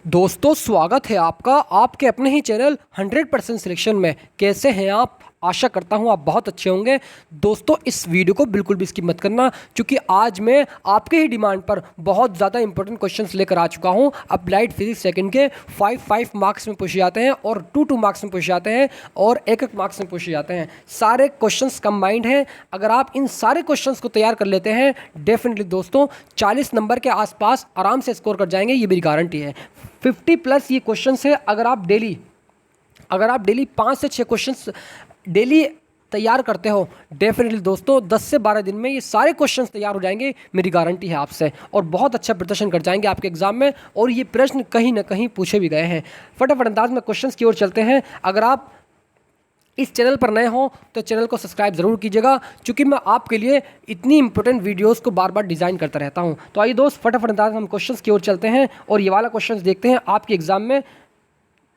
दोस्तों स्वागत है आपका आपके अपने ही चैनल 100% सिलेक्शन में। कैसे हैं आप? आशा करता हूं आप बहुत अच्छे होंगे। दोस्तों इस वीडियो को बिल्कुल भी स्किप मत करना, क्योंकि आज मैं आपके ही डिमांड पर बहुत ज़्यादा इंपॉर्टेंट क्वेश्चंस लेकर आ चुका हूं। अप्लाइड फिजिक्स सेकंड के 5 मार्क्स में पूछे जाते हैं और 2 मार्क्स में पूछे जाते हैं और 1 मार्क्स में पूछे जाते हैं। सारे क्वेश्चंस कंबाइंड हैं। अगर आप इन सारे क्वेश्चंस को तैयार कर लेते हैं, डेफिनेटली दोस्तों 40 नंबर के आसपास आराम से स्कोर कर जाएंगे, ये मेरी गारंटी है। 50+ ये क्वेश्चंस है। अगर आप डेली 5 से 6 क्वेश्चंस डेली तैयार करते हो, डेफिनेटली दोस्तों 10 से 12 दिन में ये सारे क्वेश्चंस तैयार हो जाएंगे, मेरी गारंटी है आपसे, और बहुत अच्छा प्रदर्शन कर जाएंगे आपके एग्जाम में। और ये प्रश्न कहीं ना कहीं पूछे भी गए हैं। फटाफट अंदाज में क्वेश्चंस की ओर चलते हैं। अगर आप इस चैनल पर नए हों तो चैनल को सब्सक्राइब ज़रूर कीजिएगा, क्योंकि मैं आपके लिए इतनी इंपॉर्टेंट वीडियोस को बार बार डिज़ाइन करता रहता हूं। तो आइए दोस्त फटाफट अंदाज हम क्वेश्चंस की ओर चलते हैं और ये वाला क्वेश्चंस देखते हैं। आपके एग्जाम में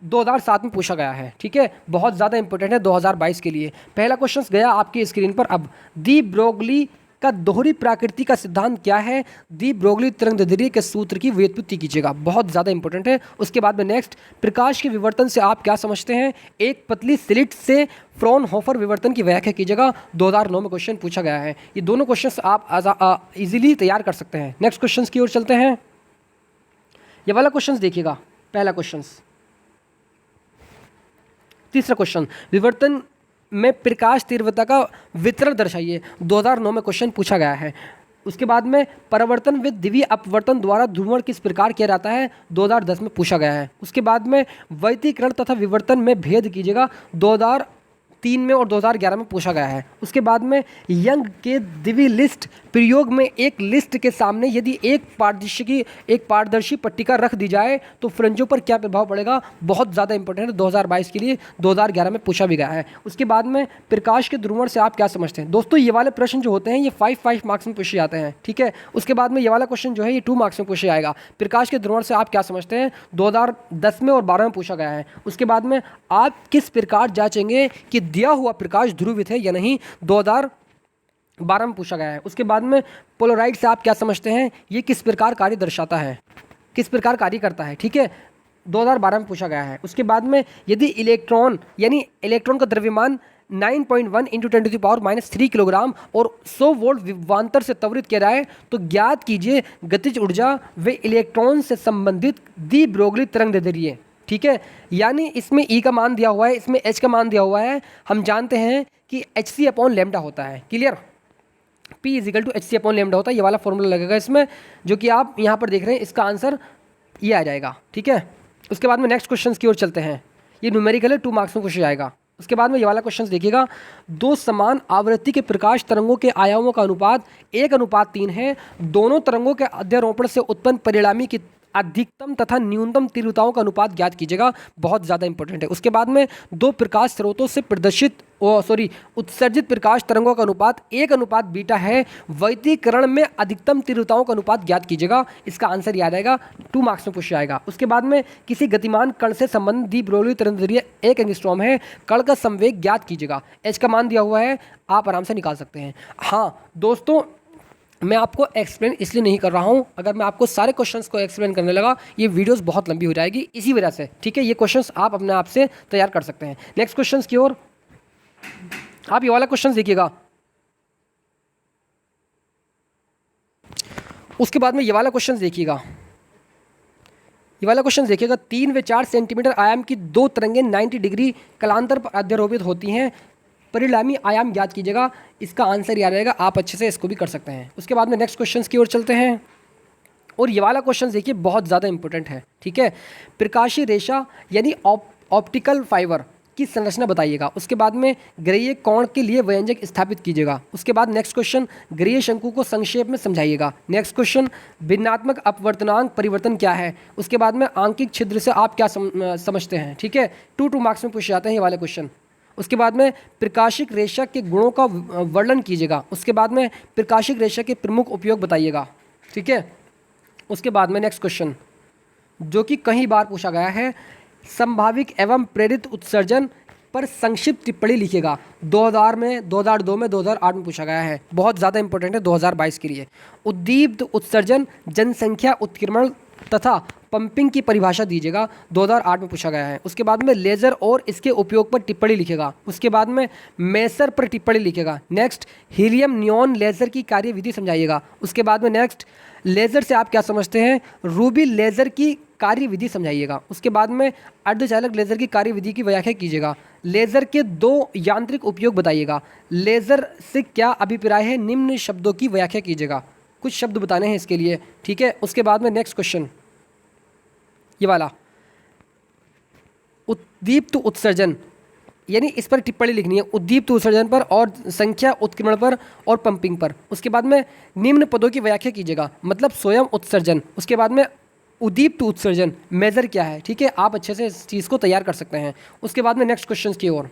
2007 में पूछा गया है, ठीक है, बहुत ज़्यादा इंपॉर्टेंट है 2022 के लिए। पहला क्वेश्चन गया आपकी स्क्रीन पर। अब दी ब्रोगली का दोहरी प्रकृति का सिद्धांत क्या है? दी ब्रोगली तरंगदैर्ध्य के सूत्र की व्युत्पत्ति कीजिएगा, बहुत ज़्यादा इंपॉर्टेंट है। उसके बाद में नेक्स्ट, प्रकाश के विवर्तन से आप क्या समझते हैं? एक पतली स्लिट से फ्रॉनहोफर विवर्तन की व्याख्या कीजिएगा, 2009 में क्वेश्चन पूछा गया है। ये दोनों क्वेश्चन आप इजीली तैयार कर सकते हैं। नेक्स्ट क्वेश्चन की ओर चलते हैं। ये वाला क्वेश्चन देखिएगा, पहला क्वेश्चन। तीसरा क्वेश्चन, विवर्तन में प्रकाश तीव्रता का वितरण दर्शाइए, 2009 में क्वेश्चन पूछा गया है। उसके बाद में परावर्तन व द्वितीय अपवर्तन द्वारा ध्रुवण किस प्रकार किया जाता है, 2010 में पूछा गया है। उसके बाद में वैतीकरण तथा विवर्तन में भेद कीजिएगा, 2003 में और 2011 में पूछा गया है। उसके बाद में यंग के द्वितीय लिस्ट प्रयोग में एक लिस्ट के सामने यदि एक पारदर्शी पट्टिका रख दी जाए तो फ्रिंजों पर क्या प्रभाव पड़ेगा, बहुत ज़्यादा इंपॉर्टेंट है 2022 के लिए, 2011 में पूछा भी गया है। उसके बाद में प्रकाश के ध्रुवण से आप क्या समझते हैं? दोस्तों ये वाले प्रश्न जो होते हैं ये 5 मार्क्स में पूछे जाते हैं, ठीक है। उसके बाद में ये वाला क्वेश्चन जो है ये 2 मार्क्स में पूछा जाएगा। प्रकाश के ध्रुवण से आप क्या समझते हैं, 2010 में और 12 में पूछा गया है। उसके बाद में आप किस प्रकार जांचेंगे कि दिया हुआ प्रकाश ध्रुवित है या नहीं, 2012 में पूछा गया है। उसके बाद में पोलराइड से आप क्या समझते हैं, ये किस प्रकार कार्य दर्शाता है, किस प्रकार कार्य करता है, ठीक है, 2012 में पूछा गया है। उसके बाद में यदि इलेक्ट्रॉन यानी इलेक्ट्रॉन का द्रव्यमान 9.1 × 10⁻³ किलोग्राम और 100 वोल्ट विभवांतर से त्वरित किया जाए तो ज्ञात कीजिए गतिज ऊर्जा व इलेक्ट्रॉन से संबंधित दी ब्रोगली तरंगदैर्ध्य, ठीक है। यानी इसमें ई का मान दिया हुआ है, इसमें एच का मान दिया हुआ है। हम जानते हैं कि hc/λ होता है, क्लियर, P = hc/λ होता है। ये वाला फॉर्मूला लगेगा इसमें, जो कि आप यहाँ पर देख रहे हैं, इसका आंसर ये आ जाएगा, ठीक है। उसके बाद में नेक्स्ट क्वेश्चन की ओर चलते हैं। ये न्यूमेरिकल है, 2 मार्क्स में पूछा जाएगा। उसके बाद में ये वाला क्वेश्चन देखिएगा, 2 समान आवृत्ति के प्रकाश तरंगों के आयामों का अनुपात 1:3 है। दोनों तरंगों के अध्यारोपण से उत्पन्न परिणामी की अधिकतम तथा न्यूनतम तीव्रताओं का अनुपात ज्ञात कीजिएगा, बहुत ज़्यादा इंपॉर्टेंट है। उसके बाद में 2 प्रकाश स्रोतों से उत्सर्जित प्रकाश तरंगों का अनुपात 1:β है। वैतीकरण में अधिकतम तीव्रताओं का अनुपात ज्ञात कीजिएगा, इसका आंसर याद आएगा, 2 मार्क्स में पूछा जाएगा। उसके बाद में किसी गतिमान कण से संबंधित दी ब्रोगली तरंगदैर्ध्य 1 एंगस्ट्रॉम है। कण का संवेग ज्ञात कीजिएगा, एच का मान दिया हुआ है, आप आराम से निकाल सकते हैं। हाँ दोस्तों, मैं आपको एक्सप्लेन इसलिए नहीं कर रहा हूं, अगर मैं आपको सारे क्वेश्चंस को एक्सप्लेन करने लगा ये वीडियोस बहुत लंबी हो जाएगी, इसी वजह से, ठीक है। ये क्वेश्चंस आप अपने आप से तैयार कर सकते हैं। नेक्स्ट क्वेश्चंस की ओर आप ये वाला क्वेश्चन देखिएगा। उसके बाद में ये वाला क्वेश्चन देखिएगा, ये वाला क्वेश्चन देखिएगा, 3 व 4 सेंटीमीटर आयाम की 2 तरंगें 90 डिग्री कलांतर पर अध्यारोपित होती हैं, परिणामी आयाम ज्ञात कीजिएगा, इसका आंसर याद रहेगा, आप अच्छे से इसको भी कर सकते हैं। उसके बाद में नेक्स्ट क्वेश्चन की ओर चलते हैं और ये वाला क्वेश्चन देखिए बहुत ज़्यादा इंपॉर्टेंट है, ठीक है। प्रकाशीय रेशा यानी ऑप्टिकल फाइबर की संरचना बताइएगा। उसके बाद में ग्रेय कोण के लिए व्यंजक स्थापित कीजिएगा। उसके बाद नेक्स्ट क्वेश्चन, ग्रेय शंकु को संक्षेप में समझाइएगा। नेक्स्ट क्वेश्चन, भिन्नात्मक अपवर्तनांक परिवर्तन क्या है। उसके बाद में आंकिक छिद्र से आप क्या समझते हैं, ठीक है, 2 मार्क्स में पूछे जाते हैं ये वाले क्वेश्चन। उसके बाद में प्रकाशिक रेशा के गुणों का वर्णन कीजिएगा। उसके बाद में प्रकाशिक रेशा के प्रमुख उपयोग बताइएगा, ठीक है। उसके बाद में नेक्स्ट क्वेश्चन जो कि कई बार पूछा गया है, संभाविक एवं प्रेरित उत्सर्जन पर संक्षिप्त टिप्पणी लिखिएगा, 2000 में, 2002 में, 2008 में पूछा गया है, बहुत ज़्यादा इंपॉर्टेंट है 2022 के लिए। उद्दीप्त उत्सर्जन जनसंख्या उत्क्रमण तथा पंपिंग की परिभाषा दीजिएगा, 2008 में पूछा गया है। उसके बाद में लेज़र और इसके उपयोग पर टिप्पणी लिखेगा। उसके बाद में मेसर पर टिप्पणी लिखेगा। नेक्स्ट हीलियम नियॉन लेज़र की कार्यविधि समझाइएगा। उसके बाद में नेक्स्ट लेज़र से आप क्या समझते हैं, रूबी लेज़र की कार्यविधि समझाइएगा। उसके बाद में अर्धचालक लेज़र की कार्यविधि की व्याख्या कीजिएगा। लेज़र के 2 यांत्रिक उपयोग बताइएगा। लेज़र से क्या अभिप्राय है, निम्न शब्दों की व्याख्या कीजिएगा। कुछ शब्द बताने हैं इसके लिए, ठीक है। उसके बाद में नेक्स्ट क्वेश्चन ये वाला, उद्दीप्त उत्सर्जन, यानी इस पर टिप्पणी लिखनी है, उद्दीप्त उत्सर्जन पर और संख्या उत्क्रमण पर और पंपिंग पर। उसके बाद में निम्न पदों की व्याख्या कीजिएगा, मतलब स्वयं उत्सर्जन। उसके बाद में उद्दीप्त उत्सर्जन मेजर क्या है, ठीक है। आप अच्छे से इस चीज़ को तैयार कर सकते हैं। उसके बाद में नेक्स्ट क्वेश्चन की ओर,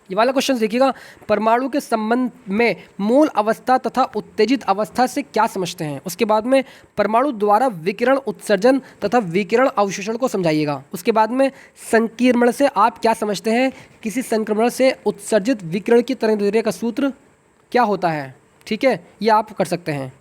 ये वाला क्वेश्चन देखिएगा, परमाणु के संबंध में मूल अवस्था तथा उत्तेजित अवस्था से क्या समझते हैं। उसके बाद में परमाणु द्वारा विकिरण उत्सर्जन तथा विकिरण अवशोषण को समझाइएगा। उसके बाद में संक्रमण से आप क्या समझते हैं, किसी संक्रमण से उत्सर्जित विकिरण की तरंगदैर्घ्य का सूत्र क्या होता है, ठीक है, ये आप कर सकते हैं।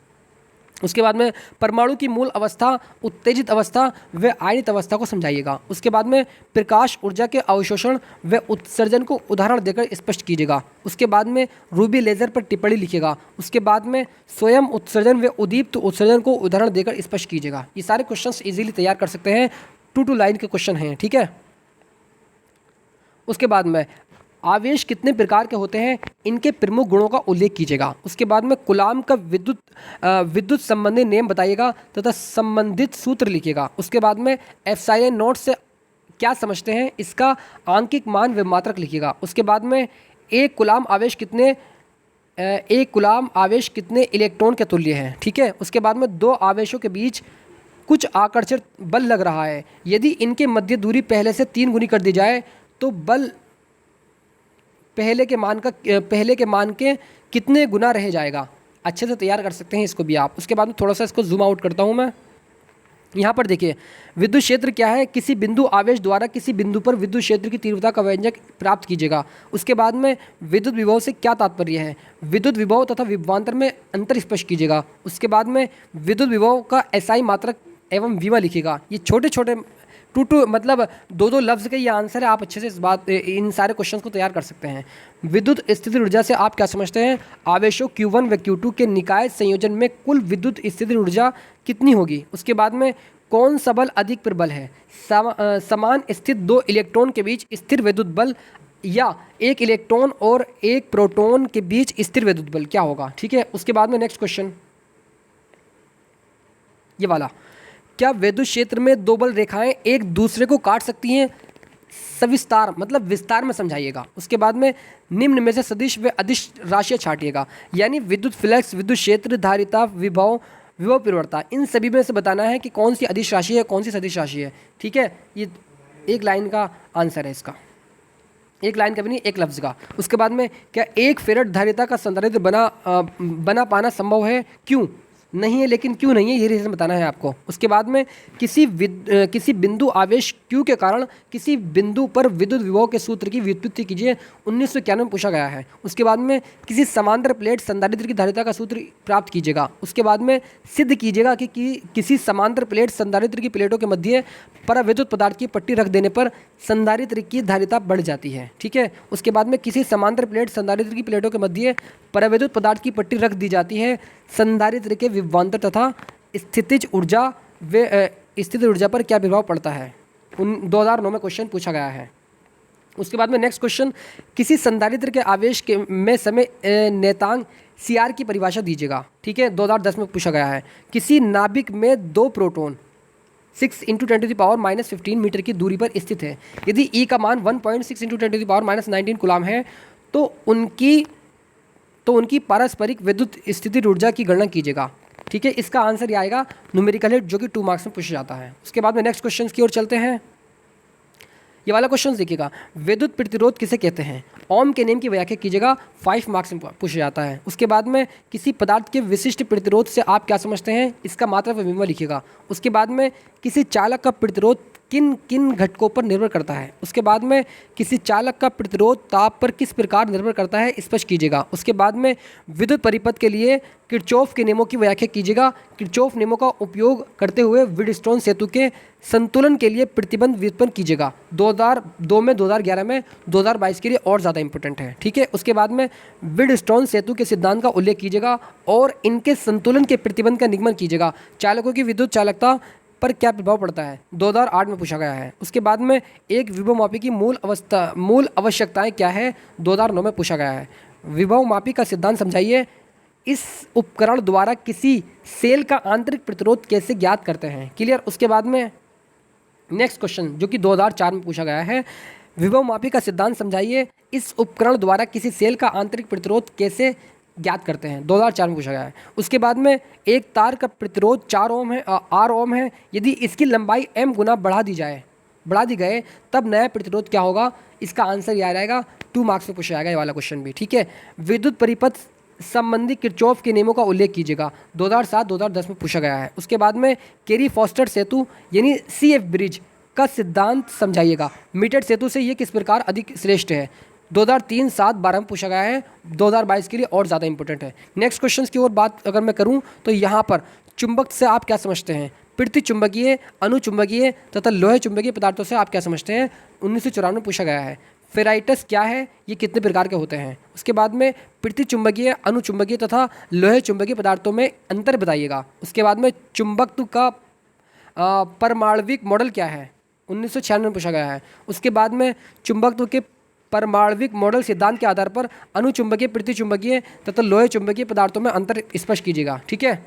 उसके बाद में परमाणु की मूल अवस्था, उत्तेजित अवस्था व आयनित अवस्था को समझाइएगा। उसके बाद में प्रकाश ऊर्जा के अवशोषण व उत्सर्जन को उदाहरण देकर स्पष्ट कीजिएगा। उसके बाद में रूबी लेज़र पर टिप्पणी लिखिएगा। उसके बाद में स्वयं उत्सर्जन व उद्दीप्त उत्सर्जन को उदाहरण देकर स्पष्ट कीजिएगा। ये सारे क्वेश्चंस इजीली तैयार कर सकते हैं, 2 लाइन के क्वेश्चन हैं, ठीक है। उसके बाद में आवेश कितने प्रकार के होते हैं, इनके प्रमुख गुणों का उल्लेख कीजिएगा। उसके बाद में कूलाम का विद्युत संबंधी नियम बताइएगा तथा संबंधित सूत्र लिखिएगा। उसके बाद में एप्सिलॉन नॉट से क्या समझते हैं, इसका आंकिक मान व मात्रक लिखिएगा। उसके बाद में एक कूलाम आवेश कितने इलेक्ट्रॉन के तुल्य है, ठीक है। उसके बाद में 2 आवेशों के बीच कुछ आकर्षण बल लग रहा है, यदि इनके मध्य दूरी पहले से 3 गुनी कर दी जाए तो बल पहले के मान के कितने गुना रह जाएगा। अच्छे से तैयार कर सकते हैं इसको भी आप। उसके बाद में थोड़ा सा इसको जूम आउट करता हूँ मैं। यहाँ पर देखिए, विद्युत क्षेत्र क्या है, किसी बिंदु आवेश द्वारा किसी बिंदु पर विद्युत क्षेत्र की तीव्रता का व्यंजक प्राप्त कीजिएगा। उसके बाद में विद्युत विभव से क्या तात्पर्य है, विद्युत विभव तथा विभवांतर में अंतर स्पष्ट कीजिएगा। उसके बाद में विद्युत विभव का एसआई मात्रक एवं विमा लिखिएगा। ये छोटे छोटे 2 मतलब 2 लफ्ज़ के ये आंसर है। आप अच्छे से इन सारे क्वेश्चंस को तैयार कर सकते हैं। विद्युत स्थिति ऊर्जा से आप क्या समझते हैं, आवेशों Q1 व Q2 के निकाय संयोजन में कुल विद्युत स्थिति ऊर्जा कितनी होगी। उसके बाद में कौन सा बल अधिक प्रबल है, समान स्थित 2 इलेक्ट्रॉन के बीच स्थिर विद्युत बल या 1 इलेक्ट्रॉन और 1 प्रोटॉन के बीच स्थिर विद्युत बल क्या होगा, ठीक है। उसके बाद में नेक्स्ट क्वेश्चन ये वाला, क्या विद्युत क्षेत्र में 2 बल रेखाएं एक दूसरे को काट सकती हैं, सविस्तार मतलब विस्तार में समझाइएगा। उसके बाद में निम्न में से सदिश व अदिश राशियाँ छाटिएगा, यानी विद्युत फ्लक्स, विद्युत क्षेत्र, धारिता, विभव प्रवणता, इन सभी में से बताना है कि कौन सी अदिश राशि है, कौन सी सदिश राशि है, ठीक है। ये 1 लाइन का आंसर है इसका, 1 लाइन का भी नहीं, 1 लफ्ज़ का। उसके बाद में क्या 1 फेरड धारिता का संधारित्र बना पाना संभव है, क्यों नहीं है, लेकिन क्यों नहीं है ये रीज़न बताना है आपको। उसके बाद में किसी बिंदु आवेश Q के कारण किसी बिंदु पर विद्युत विभव के सूत्र की व्युत्पत्ति कीजिए, 1991 में पूछा गया है। उसके बाद में किसी समांतर प्लेट संधारित्र की धारिता का सूत्र प्राप्त कीजिएगा। उसके बाद में सिद्ध कीजिएगा कि किसी समांतर प्लेट संधारित्र की प्लेटों के मध्य पराविद्युत पदार्थ की पट्टी रख देने पर संधारित्र की धारिता बढ़ जाती है, ठीक है। उसके बाद में किसी समांतर प्लेट संधारित्र की प्लेटों के मध्य पराविद्युत पदार्थ की पट्टी रख दी जाती है, संधारित्र के विभवांतर तथा स्थितिज ऊर्जा व स्थितिज ऊर्जा पर क्या प्रभाव पड़ता है, 2009 में क्वेश्चन पूछा गया है। उसके बाद में नेक्स्ट क्वेश्चन, किसी संधारित्र के आवेश के में समय नेतांक CR की परिभाषा दीजिएगा, ठीक है, 2010 में पूछा गया है। किसी नाभिक में 2 प्रोटॉन 6 × 10⁻⁻15 मीटर की दूरी पर स्थित है, यदि E का मान 1.6 × 10⁻⁻19 कूलाम है तो उनकी पारस्परिक विद्युत स्थिति ऊर्जा की गणना कीजिएगा, ठीक है। इसका आंसर ये आएगा न्यूमेरिकल हिट, जो कि 2 मार्क्स में पूछा जाता है। उसके बाद में नेक्स्ट क्वेश्चन की ओर चलते हैं। ये वाला क्वेश्चन देखिएगा, विद्युत प्रतिरोध किसे कहते हैं, ओम के नियम की व्याख्या कीजिएगा, 5 मार्क्स में पूछा जाता है। उसके बाद में किसी पदार्थ के विशिष्ट प्रतिरोध से आप क्या समझते हैं, इसका मात्रक व विभव लिखिएगा। उसके बाद में किसी चालक का प्रतिरोध किन किन घटकों पर निर्भर करता है। उसके बाद में किसी चालक का प्रतिरोध ताप पर किस प्रकार निर्भर करता है, स्पष्ट कीजिएगा। उसके बाद में विद्युत परिपथ के लिए किरचॉफ के नियमों की व्याख्या कीजिएगा। किरचॉफ नियमों का उपयोग करते हुए व्हीटस्टोन सेतु के संतुलन के लिए प्रतिबंध व्युत्पन्न कीजिएगा। 2002 में, 2011 में, 2022 के लिए और ज़्यादा इंपॉर्टेंट है, ठीक है। उसके बाद में व्हीटस्टोन सेतु के सिद्धांत का उल्लेख कीजिएगा और इनके संतुलन के प्रतिबंध का निगमन कीजिएगा। चालकों की विद्युत चालकता पर क्या प्रभाव पड़ता है, 2008 में पूछा गया है। उसके बाद में एक विभव मापी की मूल आवश्यकताएं क्या है, 2009 में पूछा गया है। विभव मापी का सिद्धांत समझाइए। इस उपकरण द्वारा किसी सेल का आंतरिक प्रतिरोध कैसे ज्ञात करते हैं, क्लियर। उसके बाद में नेक्स्ट क्वेश्चन जो कि 2004 में पूछा गया है, विभव मापी का सिद्धांत समझाइए। इस उपकरण द्वारा किसी सेल का आंतरिक प्रतिरोध कैसे ज्ञात करते हैं, 2004 में पूछा गया है। उसके बाद में एक तार का प्रतिरोध 4 ओम है, R ओम है। यदि इसकी लंबाई m गुना बढ़ा दी गए तब नया प्रतिरोध क्या होगा, इसका आंसर याद रहेगा, 2 मार्क्स में पूछा जाएगा ये वाला क्वेश्चन भी, ठीक है। विद्युत परिपथ संबंधी किरचॉफ के नियमों का उल्लेख कीजिएगा, 2007-2010 में पूछा गया है। उसके बाद में केरी फॉस्टर सेतु यानी CF ब्रिज का सिद्धांत समझाइएगा। मीटेड सेतु से ये किस प्रकार अधिक श्रेष्ठ है, 2003-7-12 में पूछा गया है, 2022 के लिए और ज़्यादा इंपॉर्टेंट है। नेक्स्ट क्वेश्चन की ओर बात अगर मैं करूं तो यहाँ पर चुंबक से आप क्या समझते हैं, पृथ्वी चुंबकीय, अनुचुंबकीय तथा लोहे चुंबकीय पदार्थों से आप क्या समझते हैं, 1994 में पूछा गया है। फेराइटस क्या है, ये कितने प्रकार के होते हैं। उसके बाद में पृथ्वी चुंबकीय, अनुचुंबकीय तथा लोहे चुंबकीय पदार्थों में अंतर बताइएगा। उसके बाद में चुंबकत्व का परमाणविक मॉडल क्या है, 1996 में पूछा गया है। उसके बाद में चुंबकत्व के परमाणविक मॉडल सिद्धांत के आधार पर अनुचुंबकीय, पृथ्वी चुंबकीय तथा लोहे चुंबकीय पदार्थों में अंतर स्पष्ट कीजिएगा, ठीक है।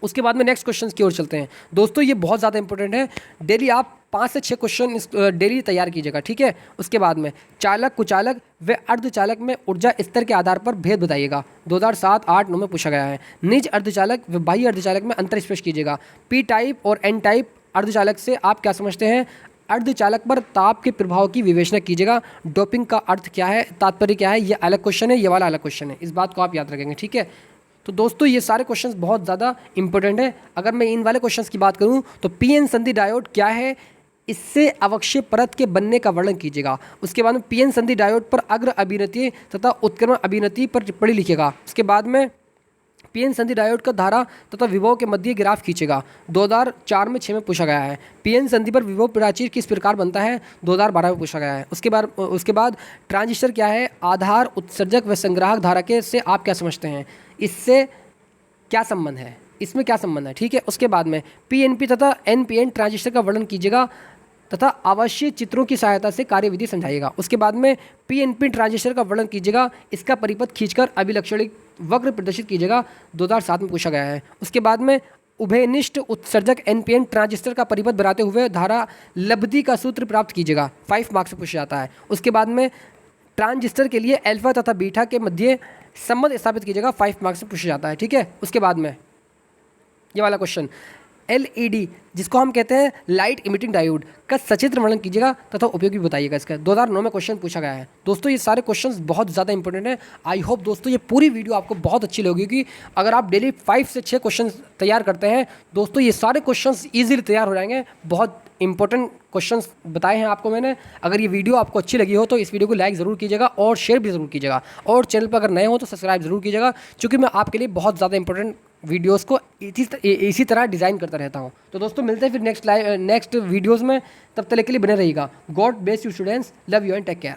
उसके बाद में नेक्स्ट क्वेश्चन की ओर चलते हैं। दोस्तों ये बहुत ज़्यादा इंपॉर्टेंट है, डेली आप 5 से 6 क्वेश्चन डेली तैयार कीजिएगा, ठीक है। उसके बाद में चालक, कुचालक व अर्धचालक में ऊर्जा स्तर के आधार पर भेद बताइएगा, 2007-8-9 में पूछा गया है। निज अर्धचालक व बाह्य अर्धचालक में अंतर स्पष्ट कीजिएगा। P टाइप और N टाइप अर्धचालक से आप क्या समझते हैं, अर्धचालक पर ताप के प्रभाव की विवेचना कीजिएगा। डोपिंग का अर्थ क्या है, तात्पर्य क्या है, ये अलग क्वेश्चन है, ये वाला अलग क्वेश्चन है, इस बात को आप याद रखेंगे, ठीक है। तो दोस्तों ये सारे क्वेश्चंस बहुत ज़्यादा इंपॉर्टेंट है। अगर मैं इन वाले क्वेश्चंस की बात करूं तो PN संधि डायोड क्या है, इससे अवक्षय परत के बनने का वर्णन कीजिएगा। उसके बाद में PN संधि डायोड पर अग्र अभिनति तथा उत्क्रमण अभिनति पर टिप्पणी लिखिएगा। उसके बाद में PN संधि डायोड का धारा तथा विभव के मध्य ग्राफ खींचेगा, 2004 में 6 में पूछा गया है। PN संधि पर विभव प्राचीर किस प्रकार बनता है, 2012 में पूछा गया है। उसके बाद ट्रांजिस्टर क्या है, आधार, उत्सर्जक व संग्राहक धारा के से आप क्या समझते हैं, इससे क्या संबंध है, इसमें क्या संबंध है, ठीक है। उसके बाद में PNP तथा NPN ट्रांजिस्टर का वर्णन कीजिएगा तथा आवश्यक चित्रों की सहायता से कार्यविधि समझाइएगा। उसके बाद में PNP ट्रांजिस्टर का वर्णन कीजिएगा, इसका परिपथ खींचकर अभिलक्षणिक वक्र प्रदर्शित कीजिएगा, 2007 में पूछा गया है। उसके बाद में उभयनिष्ठ उत्सर्जक NPN ट्रांजिस्टर का परिपथ बनाते हुए धारा लब्धि का सूत्र प्राप्त कीजिएगा, 5 मार्क्स से पूछा जाता है। उसके बाद में ट्रांजिस्टर के लिए अल्फा तथा बीटा के मध्य संबंध स्थापित कीजिएगा, 5 मार्क्स से पूछा जाता है, ठीक है। उसके बाद में ये वाला क्वेश्चन LED जिसको हम कहते हैं लाइट इमिटिंग डायोड का सचित्र वर्णन कीजिएगा तथा उपयोग भी बताइएगा। इसका 2009 में क्वेश्चन पूछा गया है। दोस्तों ये सारे क्वेश्चंस बहुत ज़्यादा इंपॉर्टेंट है। आई होप दोस्तों ये पूरी वीडियो आपको बहुत अच्छी लगेगी। अगर आप डेली 5 से 6 क्वेश्चन तैयार करते हैं दोस्तों, ये सारे क्वेश्चंस ईजिली तैयार हो जाएंगे। बहुत इंपॉर्टेंट क्वेश्चंस बताए हैं आपको मैंने। अगर ये वीडियो आपको अच्छी लगी हो तो इस वीडियो को लाइक ज़रूर कीजिएगा और शेयर भी ज़रूर कीजिएगा, और चैनल पर अगर नए हो तो सब्सक्राइब ज़रूर कीजिएगा, क्योंकि मैं आपके लिए बहुत ज़्यादा इंपॉर्टेंट वीडियोस को इसी तरह डिज़ाइन करता रहता हूँ। तो दोस्तों मिलते हैं फिर नेक्स्ट वीडियोस में, तब तक के लिए बने रहिएगा। God bless you students, love you and take care.